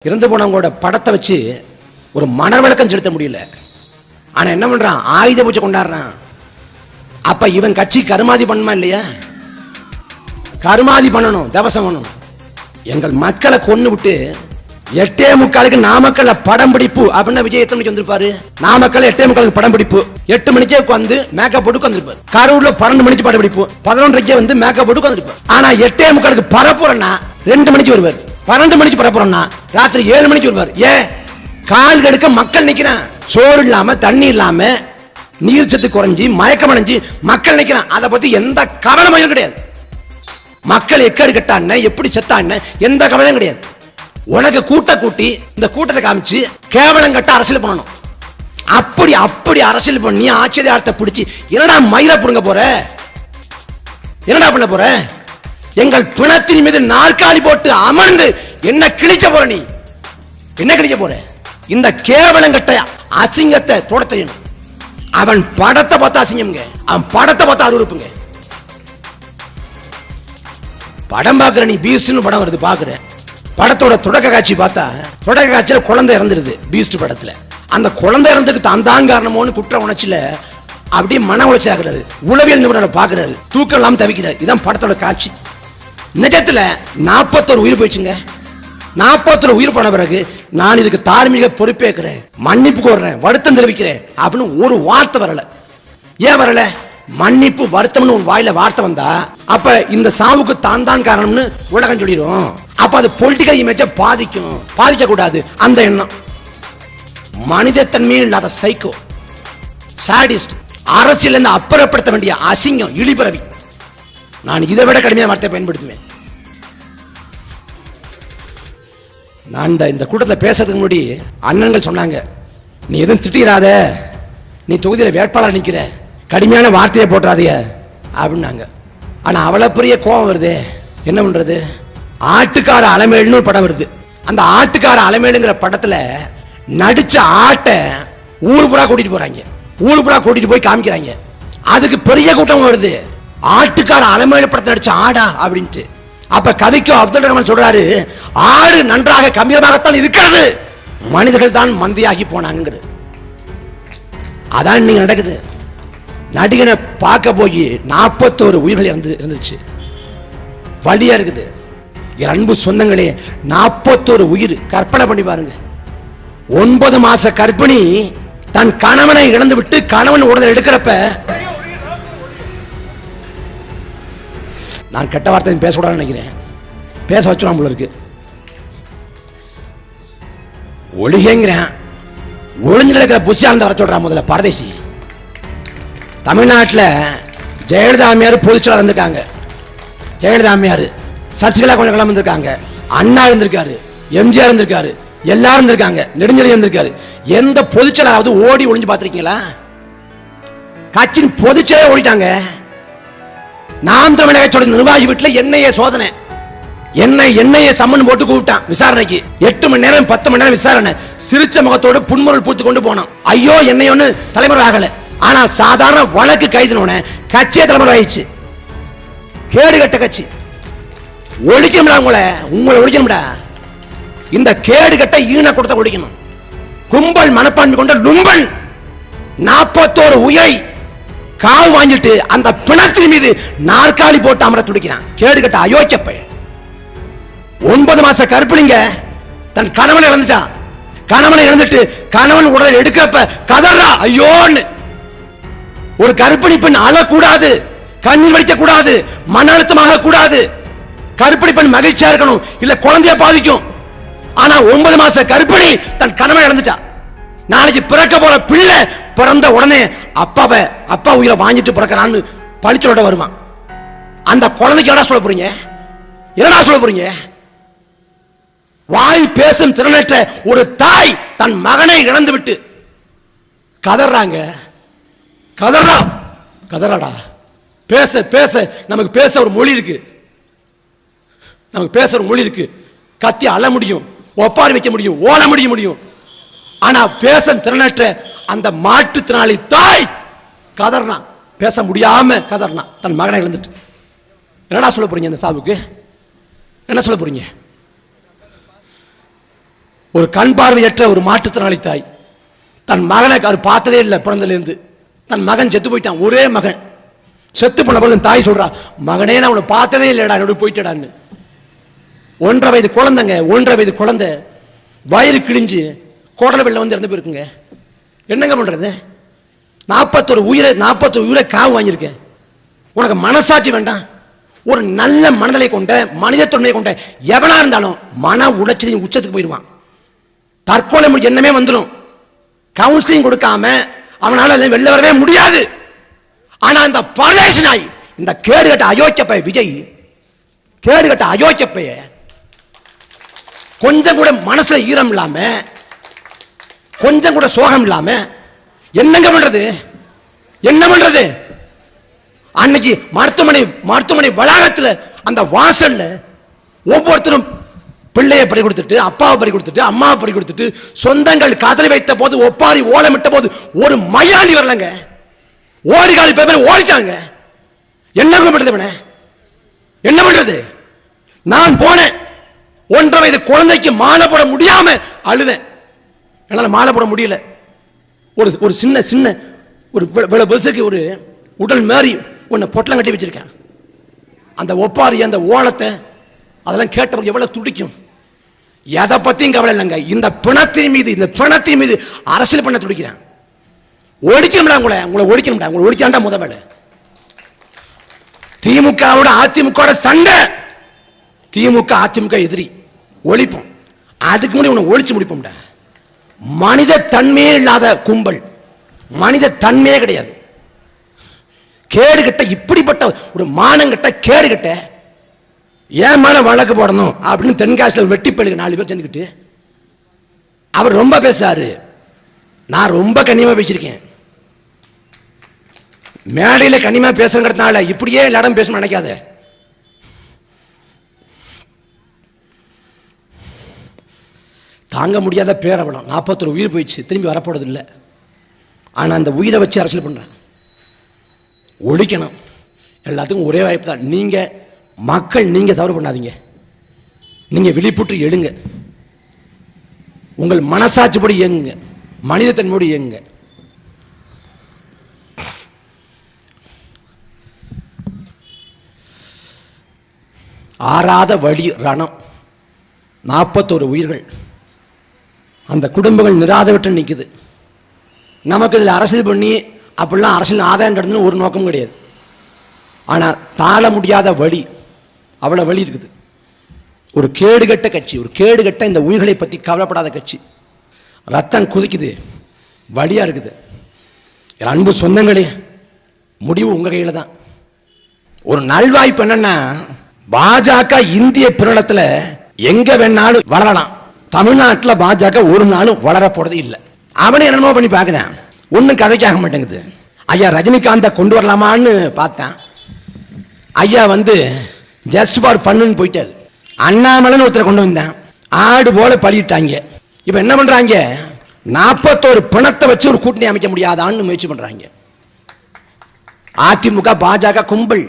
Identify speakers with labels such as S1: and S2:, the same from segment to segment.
S1: இறந்து போனவங்களோட படத்தை வச்சு ஒரு மனவிளக்கம் செலுத்த முடியல. ஆனா என்ன பண்றான், ஆயுத பூஜை கொண்டாடுறான். அப்ப இவன் கட்சி கருமாதி பண்ணுமா இல்லையா? கருமாதி பண்ணணும், தவசம் பண்ணணும். எங்கள் மக்களை கொன்னு விட்டு 8:45 நாமக்கல்ல படம் பிடிப்பு அப்படின்னு விஜய் எத்தனை மணிக்கு வந்திருப்பாரு? நாமக்கல் 8:45 படம் பிடிப்பு, 8 மணிக்கே வந்து மேக்கப் போட்டு வந்திருப்பாரு. கரூர்ல 12 மணிக்கு படம் பிடிப்பு, 11:30 வந்து மேக்கப் போட்டு வந்திருப்பாரு. ஆனா 8:45 பரப்புறன்னா 2 மணிக்கு வருவார், 12 மணிக்கு பரப்புறோம்னா ராத்திரி 7 மணிக்கு வருவார். ஏன்? கால் கெடுக்க மக்கள் நிக்கிறான். சோறு இல்லாம, தண்ணி இல்லாம, நீர் சத்து குறைஞ்சி, மயக்கம் அடைஞ்சு மக்கள் நிக்கிறான். அதை பத்தி எந்த கவலையும் கிடையாது. மக்கள் எக்கடி கட்டான, எப்படி செத்தான எந்த கவலையும் கிடையாது. உனக்கு கூட்டி இந்த கூட்டத்தை காமிச்சு கேவலம் கட்ட அரசியல் பண்ணணும். அப்படி அரசியல் பண்ணி ஆச்சரியத்தை பிடிச்சி என்னடா மயில புடுங்க போற, என்னடா பண்ண போற? எங்கள் பிணத்தின் மீது நாற்காலி போட்டு அமர்ந்து என்ன கிழிக்க போற? நீ என்ன கிழிக்க போற? இந்த கேவலங்கட்ட அசிங்கத்தை தொட தெரியணும். அவன் படத்தை பார்த்தா அசிங்கம்ங்க, அவன் படத்தை பார்த்தா அருவருப்புங்க. படம் பாக்குற நீ, பீஸ்ட்னு படம் வருது பாக்குற, படத்தோட தொடக்க காட்சி பார்த்தா, தொடக்க காட்சியில குழந்தை இறந்துருது. பீஸ்ட் படத்துல அந்த குழந்தை இறந்துக்கு தான் காரணமோன்னு குற்ற உணர்ச்சியில அப்படியே மன உளைச்சி ஆகுறாரு. உளவியல் நிபுணரை பாக்குறாரு, தூக்கம் இல்லாம தவிக்கிறாரு. இதான் படத்தோட காட்சி. நிஜத்துல 41 உயிர் போயிடுச்சுங்க. 41 உயிர் போன பிறகு நான் இதுக்கு தார்மீக பொறுப்பேற்கிறேன், மன்னிப்பு கோர்றேன், வருத்தம் தெரிவிக்கிறேன் அப்படின்னு ஒரு வார்த்தை வரல. ஏன் வரல? மன்னிப்பு வருத்தம்னு ஒரு வாயில வார்த்தை வந்தா அப்ப இந்த சாவுக்கு தான் காரணம்னு உலகம் சொல்லிடும். அப்ப அது பொலிட்டிக்கல் இமேஜை பாதிக்கும், பாதிக்க கூடாது. அந்த எண்ணம் மனித தன்மையில் இல்லாத சைக்கோ, சாடிஸ்ட், அரசியல் இருந்து அப்புறப்படுத்த வேண்டிய அசிங்கம், இழிபிறவி. நான் இதை விட கடுமையான வார்த்தையை பயன்படுத்துவேன். நான் இந்த கூட்டத்தில் பேசுறதுக்கு முன்னாடி அண்ணன்கள் சொன்னாங்க, நீ எதுவும் திட்டிராத, நீ தொகுதியில் வேட்பாளர் நிற்கிற, கடுமையான வார்த்தையை போட்டுறாதீங்க அப்படின்னாங்க. ஆனா அவ்வளவு பெரிய கோபம் வருது, என்ன பண்றது? ஆட்டுக்கார அலமேலுன்னு ஒரு படம் வருது. அந்த ஆட்டுக்கார அலமேலுங்கிற படத்துல நடிச்ச ஆட்டை ஊரு புறா கூட்டிட்டு போறாங்க, ஊரு புறா கூட்டிட்டு போய் காமிக்கிறாங்க. அதுக்கு பெரிய கூட்டம் வருது, ஆட்டுக்கார அலமேலு படத்தை நடிச்ச ஆடா அப்படின்ட்டு. அப்ப கவிக்கோ அப்துல் ரஹ்மான் சொல்றாரு, ஆடு நன்றாக கம்பீரமாகத்தான் இருக்கிறது, மனிதர்கள் தான் மந்தியாகி போனாங்க. அதான் நீங்க நடக்குது. நடிகனை பார்க்க போய் 41 உயிர்கள் இருந்துச்சு. வழியா இருக்குது. என் அன்பு சொந்தங்களே, 41 உயிர். கற்பனை பண்ணி பாருங்க. 9 மாச கர்ப்பிணி தன் கணவனை இழந்து விட்டு கணவன் உடனே எடுக்கிறப்ப, நான் கெட்ட வார்த்தை பேசக்கூடாதுன்னு நினைக்கிறேன், பேச வச்சுலாம் போல இருக்கு. ஒளிகங்கிறேன், ஒளிஞ்சு நடக்கிற புஷியானந்த வர சொல்றான். முதல்ல பரதேசி. தமிழ்நாட்டில் ஜெயலலிதா அம்மையார் பொதுச்செயலாளர் இருந்திருக்காங்க, ஜெயலலிதா அம்மையார், சசிகலா கொஞ்சம் கிளம்ப இருந்திருக்காங்க, அண்ணா இருந்திருக்காரு, எம்ஜிஆர் இருந்திருக்காரு, எல்லாரும் இருந்திருக்காங்க, நெடுஞ்செழியன் இருந்திருக்காரு. எந்த பொதுச்செயலாளராவது ஓடி ஒளிஞ்சு பார்த்திருக்கீங்களா? கட்சியின் பொதுச்செயலாளர் ஓடிட்டாங்க. நாம் தமிழக கட்சியோட நிர்வாகி வீட்டில் என்ஐஏ சோதனை, என்ஐஏ சம்மன் போட்டு கூப்பிட்டான் விசாரணைக்கு. 8 மணி நேரம் 10 மணி நேரம் விசாரணை. சிரிச்ச முகத்தோடு புன்முறுவல் பூத்து கொண்டு போனோம். ஐயோ என்னை ஒண்ணு தலைமுறை ஆகல. ஆனா சாதாரண வழக்கு கைதுனோட கட்சியை தலைமுறை ஆயிடுச்சு. கேடு கட்ட கட்சி. ஒழிக்கணும்டா, உங்களை ஒழிக்கணும்டா. இந்த கேடு கட்ட ஈன கொடுத்த ஒழிக்கணும். கும்பல் மனப்பான்மை கொண்ட லும்பன் 41 உயிரை காவு வாங்கிட்டு அந்த பிணத்தின் மீது நாற்காலி போட்டு அமர துடிக்கிறான். கேடு கட்ட அயோக்கியப்ப. 9 மாச கர்ப்பிணிங்க தன் கணவனை இழந்துட்டா. கணவனை இழந்துட்டு கணவன் உடல் எடுக்கப்ப கதறா ஐயோன்னு. ஒரு கர்ப்பிணி பெண் அழக்கூடாது, கண்ணீர் வடிக்க கூடாது, மன அழுத்தமாக கூடாது. கர்ப்பிணி பெண் மகிழ்ச்சியா இருக்கணும், இல்ல குழந்தைய பாதிக்கும். ஆனா 9 மாச கர்ப்பிணி தன் கணவனை இழந்துட்டா. நாளைக்கு பிறக்க போற பிள்ளை பிறந்த உடனே அப்பா உயிரை வாங்கிட்டு பிறக்கிறான்னு பழிச்சோட வருவான். அந்த குழந்தைக்கு என்ன சொல்ல போறீங்க? என்னடா சொல்ல போறீங்க? வாய் பேசும் திறனற்ற ஒரு தாய் தன் மகனை இழந்து விட்டு கதறாங்க. கதறாடா. பேச பேச நமக்கு பேச ஒரு மொழி இருக்கு, நமக்கு பேச ஒரு மொழி இருக்கு. கத்தி அழ முடியும், ஒப்பாரி வைக்க முடியும், ஓட முடியும். ஆனா பேச திறனற்ற அந்த மாற்றுத்திறனாளி தாய் கதறான், பேச முடியாம கதறான் தன் மகனை இழந்துட்டு. என்னடா சொல்ல போறீங்க? அந்த சாவுக்கு என்ன சொல்ல போறீங்க? ஒரு கண் பார்வையற்ற ஒரு மாற்றுத்திறனாளி தாய் தன் மகனை அவர் பார்த்ததே இல்லை பிறந்தலேருந்து. தன் மகன் செத்து போயிட்டான், ஒரே மகன் செத்து போன பிறகு தாய் சொல்றா, மகனே நான் உன்னை பார்த்ததே இல்லைடா, என்னோட போயிட்டடான்னு. 1.5 வயது குழந்தைங்க, 1.5 வயது குழந்தை வயிறு கிழிஞ்சு குடல வெள்ள வந்து இறந்து போயிருக்குங்க. என்னங்க பண்றது? 41 உயிரை காவு வாங்கியிருக்கேன். உனக்கு மனசாட்சி வேண்டாம்? ஒரு நல்ல மனநிலை கொண்ட மனிதத்தன்மை கொண்ட எவனா இருந்தாலும் மன உளைச்சலின் உச்சத்துக்கு போயிடுவான். தற்கொலை எண்ணமே வந்துடும். கவுன்சிலிங் கொடுக்காம அவனால வெளில வரவே முடியாது. ஆனா இந்த பரதேச நாய், இந்த கேடுகட்ட அயோக்கிய விஜய், கேடுகட்ட அயோக்கிய கொஞ்சம் கூட மனசுல ஈரம் இல்லாம, கொஞ்சம் கூட சோகம் இல்லாம என்னங்க பண்றது? என்ன பண்றது? அன்னைக்கு மருத்துவமனை வளாகத்தில் அந்த வாசல்ல ஒவ்வொருத்தரும் பிள்ளையை பறி கொடுத்துட்டு, அப்பாவை பறி கொடுத்துட்டு, அம்மாவை பறி கொடுத்துட்டு, சொந்தங்கள் காதலி வைத்த போது, ஒப்பாரி ஓலமிட்ட போது ஒரு மயாளி வரலங்க. ஓடிகாலி பேர் ஓடிச்சாங்க. என்ன பண்றது? என்ன பண்றது? நான் போனேன், 1.5 வயது குழந்தைக்கு மாலை போட முடியாம அழுதேன். என்னால மாலை போட முடியல. ஒரு சின்ன ஒரு பெருசுக்கு ஒரு உடல் மாறி ஒன்னு பொட்டலம் கட்டி வச்சிருக்கேன். அந்த ஒப்பாரி, அந்த ஓலத்தை அதெல்லாம் கேட்டவங்க எவ்வளவு துடிக்கும். எதை பத்தியும் கவலை இல்லைங்க. இந்த பிணத்தின் மீது அரசியல் பண்ண துடிக்கிறேன். ஒழிக்கணும்டா, உங்களை ஒழிக்காண்டா முத வேலை. திமுகவோட அதிமுக சண்டை, திமுக அதிமுக எதிரி, ஒழிப்போம். அதுக்கு முன்னாடி உன்னை ஒழிச்சு முடிப்போம்டா. மனித தன்மையே இல்லாத கும்பல், மனித தன்மையே கிடையாது. கேடு கட்ட, இப்படிப்பட்ட ஒரு மானங்கிட்ட கேடு கட்ட ஏன் மேல வழக்கு போடணும் அப்படின்னு தென்காசியில் வெட்டி பயிலுக்கு 4 பேர் சேர்ந்துக்கிட்டு அவர் ரொம்ப பேசாரு. நான் ரொம்ப கண்ணியமா பேசியிருக்கேன். மேடையில் கண்ணியமா பேசுறதுனால இப்படியே எல்லாரும் பேசணும்னு நினைக்காத. தாங்க முடியாத பேரவலம். 41 உயிர் போயிடுச்சு, திரும்பி வரப்போறது இல்லை. ஆனா அந்த உயிரை வச்சு அரசியல் பண்றேன். ஒழிக்கணும். எல்லாத்துக்கும் ஒரே வாய்ப்பு தான். நீங்க மக்கள், நீங்க தவறு பண்ணாதீங்க. நீங்க விழிப்புற்று எழுங்க. உங்கள் மனசாட்சிப்படி இயங்குங்க, மனிதத்தன்மையோடு இயங்குங்க. ஆறாத வழி ரணம். 41 உயிர்கள், அந்த குடும்பங்கள் நிராதவற்று நிற்குது. நமக்கு இதில் அரசியல் பண்ணி அப்படிலாம் அரசியல் ஆதாயம் கிடையாது ஒரு நோக்கம் கிடையாது. ஆனால் தாழ முடியாத வழி, அவ்வளோ வழி இருக்குது. ஒரு கேடுகட்ட கட்சி, ஒரு கேடுகட்ட இந்த உயிர்களை பற்றி கவலைப்படாத கட்சி. ரத்தம் குதிக்குது, வழியா இருக்குது. அன்பு சொந்தங்களே, முடிவு உங்க கையில் தான். ஒரு நல்வாய்ப்பு என்னன்னா, பாஜக இந்திய பிரளத்தில் எங்க வேணாலும் வளரலாம். தமிழ்நாட்டில் பாஜக ஒரு நாளும் வளர போறது இல்லை. அவனை என்னமோ பண்ணி பார்க்கிறேன், ஒன்றும் கதைக்காக மாட்டேங்குது. ஐயா ரஜினிகாந்தை கொண்டு வரலாமான்னு பார்த்தேன். ஐயா ஜஸ்ட் ஃபார் ஃபன்னு போயிட்டாரு. அண்ணாமலைன்னு ஒருத்தரை கொண்டு வந்தேன், ஆடு போல பழிட்டாங்க. இப்ப என்ன பண்றாங்க? 41 பிணத்தை வச்சு ஒரு கூட்டணி அமைக்க முடியாதான்னு முயற்சி பண்றாங்க. அதிமுக பாஜக கும்பல்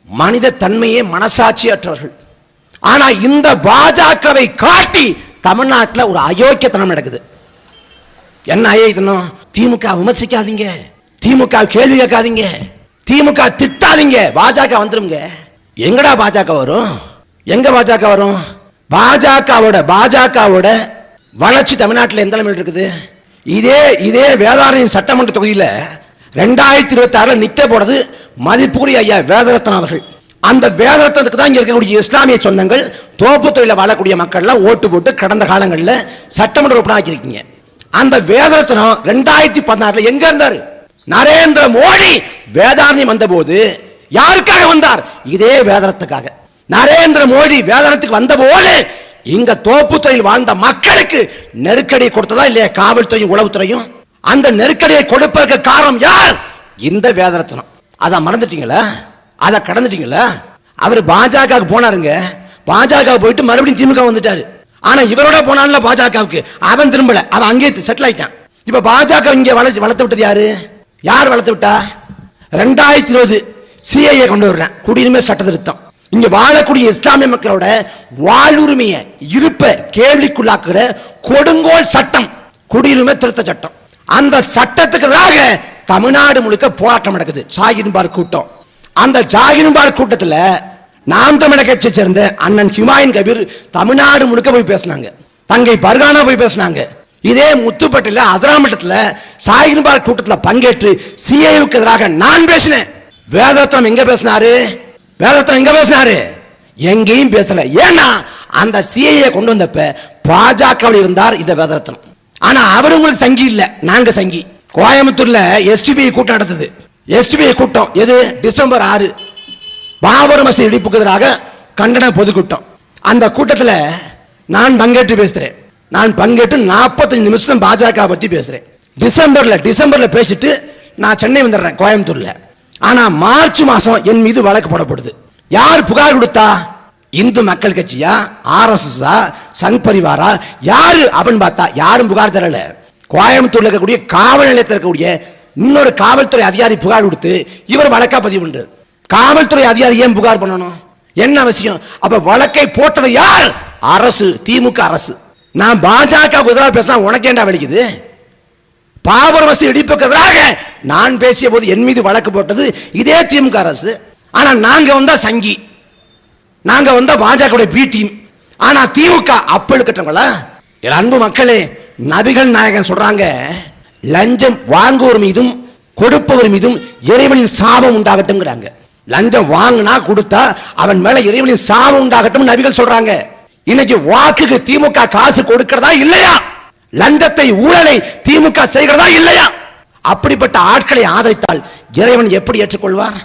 S1: மனித தன்மையே மனசாட்சியற்றவர்கள். ஆனா இந்த பாஜகவை காட்டி தமிழ்நாட்டில் ஒரு அயோக்கியத்தனம் நடக்குது. என்ன அயோக்கியத்தனம்? திமுக விமர்சிக்காதீங்க, திமுக கேள்வி கேட்காதீங்க, திமுக திட்டாதீங்க, பாஜக வந்துருங்க. எங்கடா பாஜக வரும்? எங்க பாஜக வரும்? பாஜகவோட வளர்ச்சி தமிழ்நாட்டில் எந்த நிலைமையில் இருக்குது? இதே வேதாரண்யம் சட்டமன்ற தொகுதியில் 2026 நிக்க போறது மதிப்புக்குரிய ஐயா வேதரத்னம் அவர்கள். அந்த வேதரத்னத்துக்கு தான் இங்க இருக்கக்கூடிய இஸ்லாமிய சொந்தங்கள், தோப்பு தொழில வாழக்கூடிய மக்கள்லாம் ஓட்டு போட்டு கடந்த காலங்களில் சட்டமன்ற உறுப்பினர் ஆக்கியிருக்கீங்க. அந்த வேதரத்னம் 2016 எங்க இருந்தாரு? நரேந்திர மோடி வேதாரண்யம் வந்த போது யாருக்காக வந்தார்? இதே வேதரத்துக்காக. நரேந்திர மோடி வேதாரத்துக்கு வந்த போது இங்க தோப்பு தொழில் வாழ்ந்த மக்களுக்கு நெருக்கடி கொடுத்ததா இல்லையா? காவல்துறையும் உளவுத்துறையும். அந்த நெருக்கடியை கொடுப்பதற்கு காரணம் யார்? இந்த வேதரத்னம். அதை மறந்துட்டீங்களா? அதை கடந்துட்டீங்களா? அவர் பாஜக போனாருங்க, பாஜக போயிட்டு மறுபடியும் திமுக வந்துட்டாரு. ஆனா இவரோட போனான்ல பாஜகவுக்கு, அவன் திரும்பல, அவன் அங்கேயே செட்டில் ஆயிட்டான். இப்ப பாஜக இங்க வளர்த்து விட்டது யாரு? யார் வளர்த்து விட்டா? 2020 சிஏஏ கொண்டு வர்றேன், குடியுரிமை சட்ட திருத்தம். இங்க வாழக்கூடிய இஸ்லாமிய மக்களோட வாழ்வுரிமையை இருப்ப கேள்விக்குள்ளாக்குற கொடுங்கோல் சட்டம் குடியுரிமை திருத்த சட்டம். அந்த சட்டத்துக்கு எதிராக தமிழ்நாடு முழுக்க போராட்டம் நடக்குது. ஜாகிர்பார் கூட்டம். அந்த ஜாகிர்பார் கூட்டத்தில் நாம் தமிழர் கட்சியை சேர்ந்த அண்ணன் ஹுமாயூன் கபீர் தமிழ்நாடு முழுக்க போய் பேசினாங்க. தங்கை பர்கானா போய் பேசினாங்க. இதே முத்துப்பட்டில அதிராமட்டத்தில் ஜாகிர்பார் கூட்டத்தில் பங்கேற்று சிஏவுக்கு எதிராக நான் பேசினேன். வேதரத்னம் எங்க பேசினாரு? வேதரத்னம் எங்க பேசினாரு? எங்கேயும் பேசல. ஏன்னா அந்த சிஏ கொண்டு வந்தப்ப பாஜகவில் இருந்தார் இந்த வேதரத்னம். ஆனா அவர் உங்களுக்கு சங்கி இல்ல, நாங்க சங்கி. கோயம்புத்தூர்ல எஸ்டிபிஐ கூட்டம் நடந்தது. எஸ்டிபிஐ கூட்டம் எது? டிசம்பர் 6 பாபர் மசூதி இடிப்புக்கு எதிராக கண்டன பொதுக்கூட்டம். அந்த கூட்டத்தில் நான் பங்கேற்று பேசுறேன். நான் பங்கேற்று 45 நிமிஷம் பாஜக பத்தி பேசுறேன். டிசம்பர்ல பேசிட்டு நான் சென்னை வந்துடுறேன் கோயம்புத்தூர்ல. ஆனா மார்ச் மாசம் என் மீது வழக்கு போடப்படுது. யார் புகார் கொடுத்தா? இந்து மக்கள் கட்சியா, RSS, சங் பரிவாரா, யாரு அப்படின்னு பார்த்தா யாரும் புகார் தரல. கோயம்புத்தூர்ல இருக்கக்கூடிய காவல் நிலையத்தில் இருக்கக்கூடிய இன்னொரு காவல்துறை அதிகாரி புகார் கொடுத்து இவர் வழக்கா பதிவு பண்றார். காவல்துறை அதிகாரி ஏன் புகார் பண்ணணும்? என்ன அவசியம்? அப்ப வழக்கை போட்டது யார்? அரசு, திமுக அரசு. நான் பாஜக எதிராக பேசினா உனக்கு ஏண்டா வலிக்குது? பாபர் மசூதி இடிப்புக்கு எதிராக நான் பேசிய போது என் மீது வழக்கு போட்டது இதே திமுக அரசு. ஆனா நாங்க வந்தா சங்கி, நாங்க வந்தா பாஜக பி டீம். ஆனா திமுக அப்பல் கட்டங்களா? அன்பு மக்களே, நபிகள் நாயகன் சொல்றாங்க, லஞ்சம் வாங்குவோர் மீதும் கொடுப்பவர் மீதும் இறைவனின் சாபம் உண்டாகட்டும். லஞ்சம் வாங்கினா கொடுத்தா அவன் மேல இறைவனின் சாபம் உண்டாகட்டும் நபிகள் சொல்றாங்க. இன்னைக்கு வாக்குக்கு திமுக காசு கொடுக்கிறதா இல்லையா? லஞ்சத்தை ஊழலை திமுக செய்கிறதா இல்லையா? அப்படிப்பட்ட ஆட்களை ஆதரித்தால் இறைவன் எப்படி ஏற்றுக்கொள்வார்?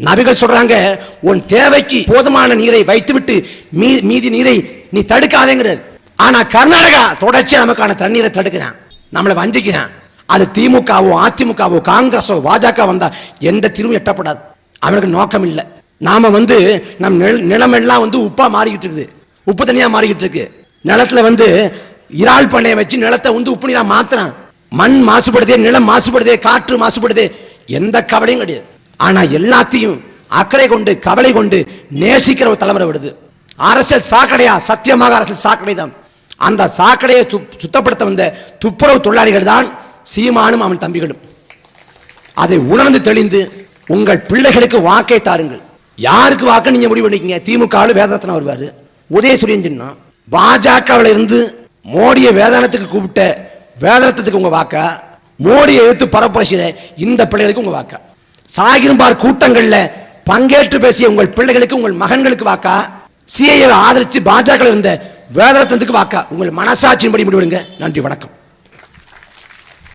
S1: நபிகள் சொல்றாங்க, உன் தேவைக்கு போதுமான நீரை வைத்துவிட்டு மீதி நீரை நீ தடுக்காதேங்கிறது. ஆனா கர்நாடகா தொடர்ச்சியா நமக்கான தண்ணீரை தடுக்கிறான், நம்மளை வஞ்சிக்கிறான். அது திமுகவோ அதிமுகவோ காங்கிரஸோ பாஜக வந்தா எந்த தீர்வும் எட்டப்படாது. அவனுக்கு நோக்கம் இல்லை. நாம நம் நிலமெல்லாம் உப்பா மாறிக்கிட்டு இருக்குது, உப்பு தனியா மாறிக்கிட்டு இருக்கு. நிலத்துல இறால் பண்ணையை வச்சு நிலத்தை உப்பு நீரா மாத்துறான். மண் மாசுபடுதே, நிலம் மாசுபடுதே, காற்று மாசுபடுதே, எந்த கவலையும் கிடையாது. ஆனா எல்லாத்தையும் அக்கறை கொண்டு கவலை கொண்டு நேசிக்கிற ஒரு தலைமுறை விடுது. அரசியல் சாக்கடையா? சத்தியமாக அரசியல் சாக்கடை தான். அந்த சாக்கடையை சுத்தப்படுத்த வந்த துப்புரவு தொழிலாளிகள் தான் சீமானும் அவன் தம்பிகளும். அதை உணர்ந்து தெளிந்து உங்கள் பிள்ளைகளுக்கு வாக்கை தாருங்கள். யாருக்கு வாக்கு நீங்க முடிவு பண்ணிக்கீங்க. திமுக வேதரத்னம் வருவாரு, உதயசூரியன் சின்னம். பாஜகவில் இருந்து மோடியை வேதானத்துக்கு கூப்பிட்ட வேதரத்னத்துக்கு உங்க வாக்கா? மோடியை எடுத்து பரப்புரைக்கிற இந்த பிள்ளைகளுக்கு உங்க வாக்கா? ஜாகிர்பார் கூட்டங்கள்ல பங்கேற்று பேசிய உங்கள் பிள்ளைகளுக்கு உங்கள் மகன்களுக்கு வாக்கா? சிஐஏ ஆதரித்து பாஜக இருந்த வேதரத்னத்துக்கு வாக்கா? உங்கள் மனசாட்சியின்படி முடிவெடுங்க. நன்றி, வணக்கம்.